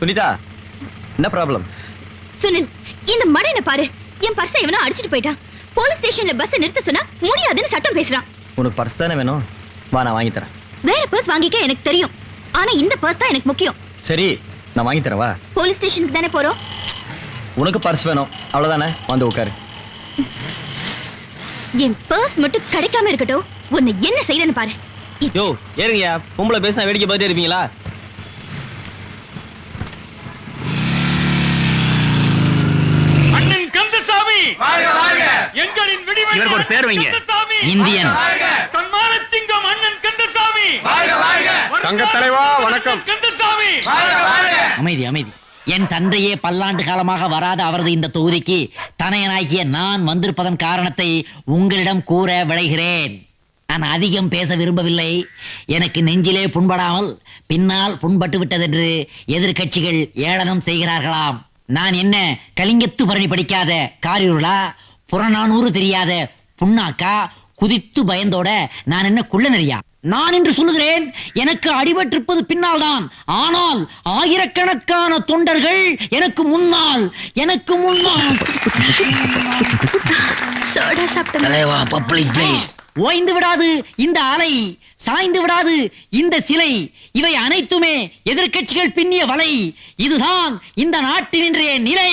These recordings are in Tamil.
சுனிதா, என்ன ப்ராப்ளம்? சுனில், இந்த மடையனை பாரு. என் பர்ஸை இவனா அடிச்சிட்டு போயிட்டான். போலீஸ் ஸ்டேஷன்ல பஸ் நிறுத்த சொன்னா முடியாதுன்னு சட்டம் பேசுறான். உனக்கு பர்ஸ் தானே வேணும்? வா, நான் வாங்கி தரேன். வேற பர்ஸ் வாங்கிக்க எனக்கு தெரியும். ஆனா இந்த பர்ஸ் தான் எனக்கு முக்கியம். சரி, நான் வாங்கி தரேன். வா. போலீஸ் ஸ்டேஷனுக்கு தானே போறோம். உனக்கு பர்ஸ் வேணும், அவ்வளவுதானே? வந்து உட்காரு. என் பர்ஸ் மட்டும் கிடைக்காம இருக்கட்டும். உன்னை என்ன செய்யறேன்னு பாரு. யோ, ஏறுங்கயா. பொம்பளை பேசினா வேடிக்கை பார்த்துட்டே இருப்பீங்களா? இவருக்கு ஒரு பேர் வைங்க. இந்தியன் கண்மானச்சிங்கம் அண்ணன் கந்தசாமி. தங்க தலைவா வணக்கம். கந்தசாமி அமைதி அமைதி. என் தந்தையே பல்லாண்டு காலமாக வராத அவரது இந்த தொகுதிக்கு தனையனாகிய நான் வந்திருப்பதன் காரணத்தை உங்களிடம் கூற விளைகிறேன். நான் அதிகம் பேச விரும்பவில்லை. எனக்கு நெஞ்சிலே புண்படாமல் பின்னால் புண்பட்டு விட்டதென்று எதிர்கட்சிகள் ஏளனம் செய்கிறார்களாம். நான் என்ன கலிங்கத்து பரணி படிக்காத காரியூர்களா, புறநானூறு தெரியாத புண்ணாக்கா, குதித்து பயந்தோட நான் என்ன குள்ள நெறியா? நான் என்று சொல்லுகிறேன், எனக்கு அடிபட்டிருப்பது பின்னால் தான். ஆனால் ஆயிரக்கணக்கான தொண்டர்கள் எனக்கு முன்னால் ஓய்ந்து விடாது இந்த அலை, சாய்ந்து விடாது இந்த சிலை. இவை அனைத்துமே எதிர்க்கட்சிகள் பின்னிய வலை. இதுதான் இந்த நாட்டின் இன்றைய நிலை.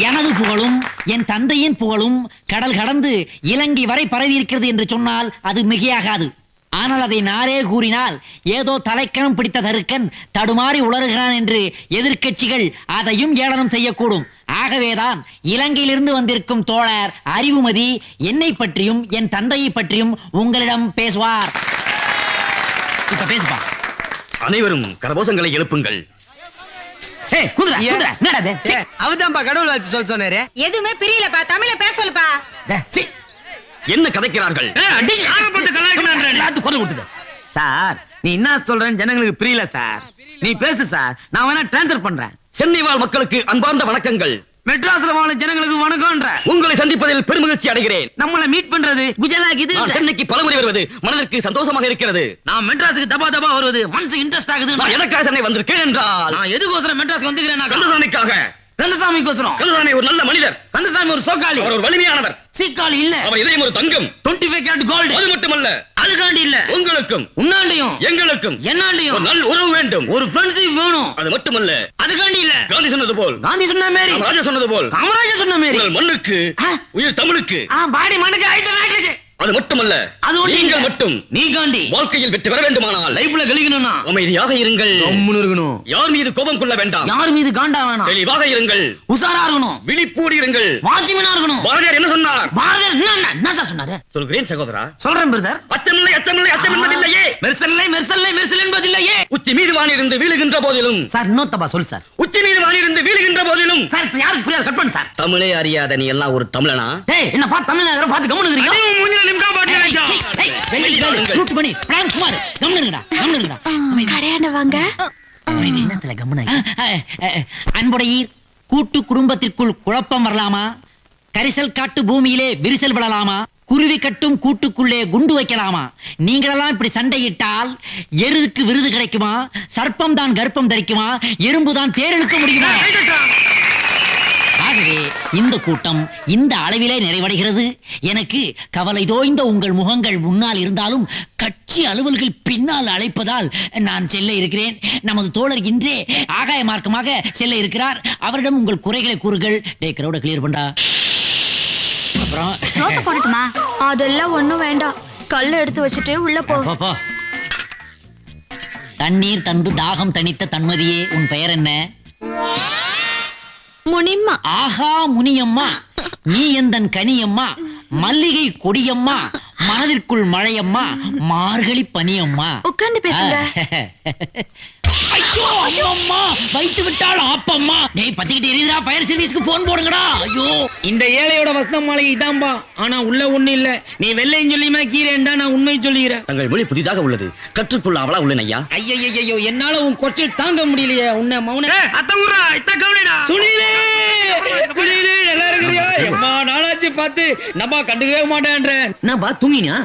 எனது புகழும் என் தந்தையின் புகழும் கடல் கடந்து இலங்கை வரை பரவி இருக்கிறது என்று சொன்னால் அது மிகையாகாது. ஆனால் அதை நானே கூறினால் ஏதோ தலைக்கணம் பிடித்த தருக்கன் தடுமாறி உளறுகிறான் என்று எதிர்க்கட்சிகள் அதையும் ஏளனம் செய்யக்கூடும். ஆகவேதான் இலங்கையிலிருந்து வந்திருக்கும் தோழர் அறிவுமதி என்னை பற்றியும் என் தந்தையை பற்றியும் உங்களிடம் பேசுவார். இப்ப பேசுப்பா. அனைவரும் கரகோஷங்களை எழுப்புங்கள். அவதான்பா கடவுள் வாழ்த்து சொல்ல சொன்னாரு. எதுவுமே பிரியலப்பா. தமிழ பேச சொல்லுப்பா. என்ன கதைக்கிறார்கள்? சார், நீ என்ன சொல்றேன்னு ஜனங்களுக்கு புரியல சார். நீ பேசு சார், நான் வேணா டிரான்ஸ்ஃபர் பண்றேன். சென்னை வாழ் மக்களுக்கு அன்பார்ந்த வணக்கங்கள். மெட்ராஸ்ல வாழ ஜனங்களுக்கு வணக்கம்ன்ற. உங்களை சந்திப்பதில் பெருமகிழ்ச்சி அடைகிறேன். நம்மள மீட் பண்றது குஜராத் இது. நான் சென்னைக்கு பலமுறை வருவது மனதிற்கு சந்தோஷமாக இருக்கிறது. நான் மெட்ராஸுக்கு தபா தபா வருவது மனசு இன்ட்ரெஸ்ட் ஆகுது. நான் எதற்காக சென்னை வந்திருக்கேன் என்றால், நான் எதுக்கோசரம் மெட்ராஸ் வந்துக்கிறேன்? கந்தசாமிக்காக. கந்தசாமிக்கோசரம். கந்தசாமி ஒரு நல்ல மனிதர். கந்தசாமி ஒரு சோக்காளி. அவர் ஒரு வலிமையானவர். சீக்காளி இல்ல. அவர் இதயம் ஒரு தங்கம். 25 கேரட் கோல்டு. அது மட்டுமல்ல, அதுக்காண்டி இல்ல, உங்களுக்கும் உன்னாண்டையும் எங்களுக்கும் என்னாண்டையும் ஒரு நல்ல உறவு வேண்டும். ஒரு ஃப்ரெண்ட்ஷிப் வேணும். அது மட்டுமல்ல, அதுக்காண்டி இல்ல, காந்தி சொன்னது போல், காந்தி சொன்ன மாதிரி, ராஜா சொன்னது போல், காமராஜர் சொன்ன மாதிரி, உங்கள் மண்ணுக்கு உயிர் தமிழுக்கு பாடி மண்ணுக்கு ஆயிட்ட நாட்டுக்கு. அது மட்டுமல்ல, நீங்கள் மட்டும் நீ காண்டி வாழ்க்கையில் வெற்றி பெற வேண்டுமானால் லைஃப்ல கழிக்கணும்னா அமைதியாக இருங்கள். இருக்கணும். யார் மீது கோபம் கொள்ள வேண்டாம். யார் மீது காண்டா வேணாம். தெளிவாக இருங்கள். உசாரா இருக்கணும். விழிப்போடு இருங்கள். வாட்ச்மேனா இருக்கணும். பாரதியார் என்ன சொன்னார்? பாரதியார் என்ன சார் சொன்னாரு? சொல்கிறேன் சகோதரா. சொல்றேன் பிரதர். அச்சமில்லை அச்சமில்லை அச்சம் என்பதில்லையே. மெர்சல்லை மெர்சல்லை மெர்சல் என்பதில்லையே. உச்சி மீது வானிருந்து வீழுகின்ற போதிலும். சார் இன்னொத்தப்பா சொல்லு சார். உச்சி மீது வானிருந்து வீழுகின்ற போதிலும். சார் யாருக்கு புரியாது, கட் பண்ணு சார். தமிழே அறியாத நீ எல்லாம் ஒரு தமிழனா? டேய், என்ன பார்த்து தமிழ்நாடு பார்த்து கம்முனுங்கறீங்க. அன்புடையீர், கூட்டு குடும்பத்திற்குள் குழப்பம் வரலாமா? கரிசல் காட்டு பூமியிலே விரிசல் விடலாமா? குருவி கட்டும் கூட்டுக்குள்ளே குண்டு வைக்கலாமா? நீங்களெல்லாம் இப்படி சண்டையிட்டால் எருதுக்கு விருது கிடைக்குமா? சர்ப்பம் தான் கர்ப்பம் தரிக்குமா? எறும்பு தான் தேரெழுக்க முடியுமா? ஆகவே இந்த கூட்டம் இந்த அளவிலே நிறைவடைகிறது. எனக்கு கவலை தோய்ந்த உங்கள் முகங்கள் முன்னால் இருந்தாலும் கட்சி அலுவல்கள் பின்னால் அழைப்பதால் நான் செல்ல இருக்கிறேன். நமது தோழர் இன்றே ஆகாய மார்க்கமாக செல்ல இருக்கிறார். அவரிடம் உங்கள் குறைகளை கூறுகள். கிரௌட கிளியர் பண்ணா. அப்புறம் தோசை போடட்டுமா? அதெல்லாம் ஒண்ணும் வேண்டாம். கல்ல எடுத்து வச்சுட்டு உள்ள போ. தண்ணீர் தந்து தாகம் தணித்த தன்மதியே, உன் பெயர் என்ன? முனிம்மா. ஆஹா முனியம்மா, நீ எந்தன் கனியம்மா, மல்லிகை கொடியம்மா, மனதிற்குள் மழையம்மா, மார்கழி பனியம்மா. உட்கார்ந்து பேசுங்க. ஐயோ அம்மா, வைத்து விட்டாள் ஆப்பம்மா. டேய், பத்திக்கிட்டு எரியுதா, ஃபயர் சர்வீஸ்க்கு போன் போடுங்கடா. ஐயோ, இந்த ஏழையோட வசனம் மாளிகை இதான்பா. ஆனா உள்ள ஒண்ணு இல்ல. நீ வெள்ளையும் சொல்லியுமா கீரேண்டா, நான் உண்மை சொல்லுகிறேன். தங்கள் மொழி புதிதாக உள்ளது, கற்றுக்கொள்ள அவளா உள்ளேன் ஐயா. ஐயோ, என்னால உன் கொச்சல் தாங்க முடியலையே. உன்னை மௌன அத்தங்குறா இத்த கவனிடா. சுனிலே நல்லா இருக்கிறியா? எம்மா நாளாச்சு பார்த்து நம்ம கண்டுக்கவே மாட்டேன்ற. என்னப்பா தூங்கினா?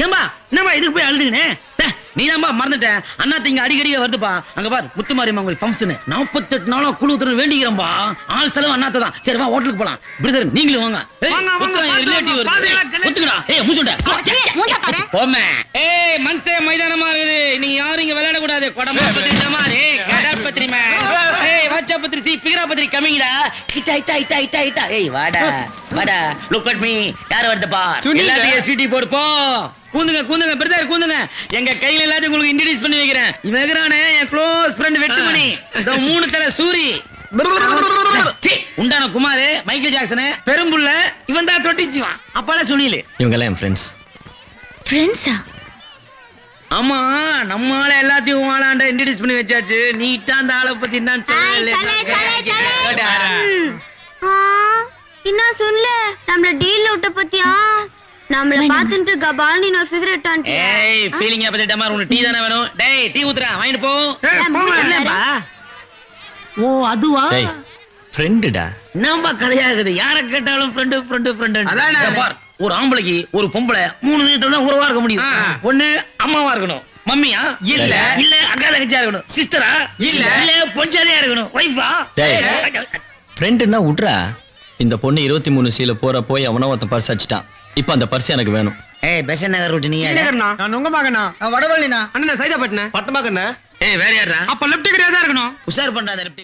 ஏம்பா என்னப்பா இதுக்கு போய் அழுதுனே? நீ தான்பா மறந்துட்ட. அண்ணாத்த இங்க அடிக்கடி வருதுப்பா. அங்க பார் முத்துமாரியம்மா கோயில் ஃபங்க்ஷன் 48 நாளா குழு உத்தரவு வேண்டிக்கிறோம்பா. ஆள் செலவு அண்ணாத்த தான். சரி வா ஹோட்டலுக்கு போலாம். பிரதர் நீங்களும் வாங்க. ரிலேட்டிவ் ஒத்துக்கடா. ஏய் மூசுடா. மூஞ்ச பாரு. போமே. ஏய் மன்சே மைதானமா இருக்குது. நீங்க யாரும் இங்க விளையாட கூடாது. கொடமா பத்திரி டமார். ஏய் கடற்பத்திரி மேன். ஏய் வாச்சா பத்திரி சி பிகரா பத்திரி கமிங்கடா. இட்டா. ஏய் வாடா. Look at me. யார் வருது பார். எல்லாத்தையும் எஸ்பிடி போடு போ. கூந்துங்க பிரதர் கூந்துங்க. எங்க கையில எல்லாத்தையும் உங்களுக்கு இன்ட்ரோ듀ஸ் பண்ணி வைக்கிறேன். இவன் எங்கறானே என் க்ளோஸ் ஃப்ரெண்ட் வெட்டுமணி. இந்த 3 தலை சூரி. உண்டான குமார், மைக்கேல் ஜாக்சன், பெரும்புள்ள இவன் தான் தொட்டிச்சுவான். அப்பால சுனில். இவங்க எல்லாம் என் ஃப்ரெண்ட்ஸ். ஃப்ரெண்ட்ஸா? ஆமா நம்மால எல்லாத்தையும் ஆளாண்ட இன்ட்ரோ듀ஸ் பண்ணி வச்சாச்சு. நீட்டா அந்த ஆளை பத்தி என்னன்னு என்ன சொல்ல நம்மள டீல் விட்ட பத்தியா நம்மள பாத்துட்டு கபால்னு ஒரு சிகரெட் ஆண்டி. ஏய் ஃபீலிங்கா பத்தி டமார் உனக்கு டீ தானே வேணும். டேய் டீ ஊத்துறா வாங்கிட்டு போ. என்னப்பா? ஓ அதுவா? டேய் ஃப்ரெண்டுடா. என்னப்பா கதையாகுது? யார கேட்டாலும் ஃப்ரெண்ட். அதான் பார் ஒரு ஆம்பளைக்கு ஒரு பொம்பளை 3 நிமிஷத்துல தான் உறவா இருக்க முடியும். ஒண்ணு அம்மாவா இருக்கணும், மம்மியா இல்ல அக்கா தங்கச்சியா இருக்கணும், சிஸ்டரா இல்ல பொஞ்சாதியா இருக்கணும், வைஃபா. டேய் ஃப்ரெண்டுன்னா விட்றா. இந்த பொண்ணு 23 சீல போய் அவனோ ஒருத்தன் பர்ஸ் அடிச்சிட்டான். இப்ப அந்த பர்ஸ் எனக்கு வேணும். ஏய் பெசன் நகர் ரூட் நீயா? நான் உங்க மகனா? வடவள்ளினா? அண்ணா சைதாப்பட்டின. பட்டமாக்கண்ணே. ஏய் வேற யாரா? அப்ப லெப்ட் கிரியா தான் இருக்கணும். உஷார் பண்றாத லெப்ட்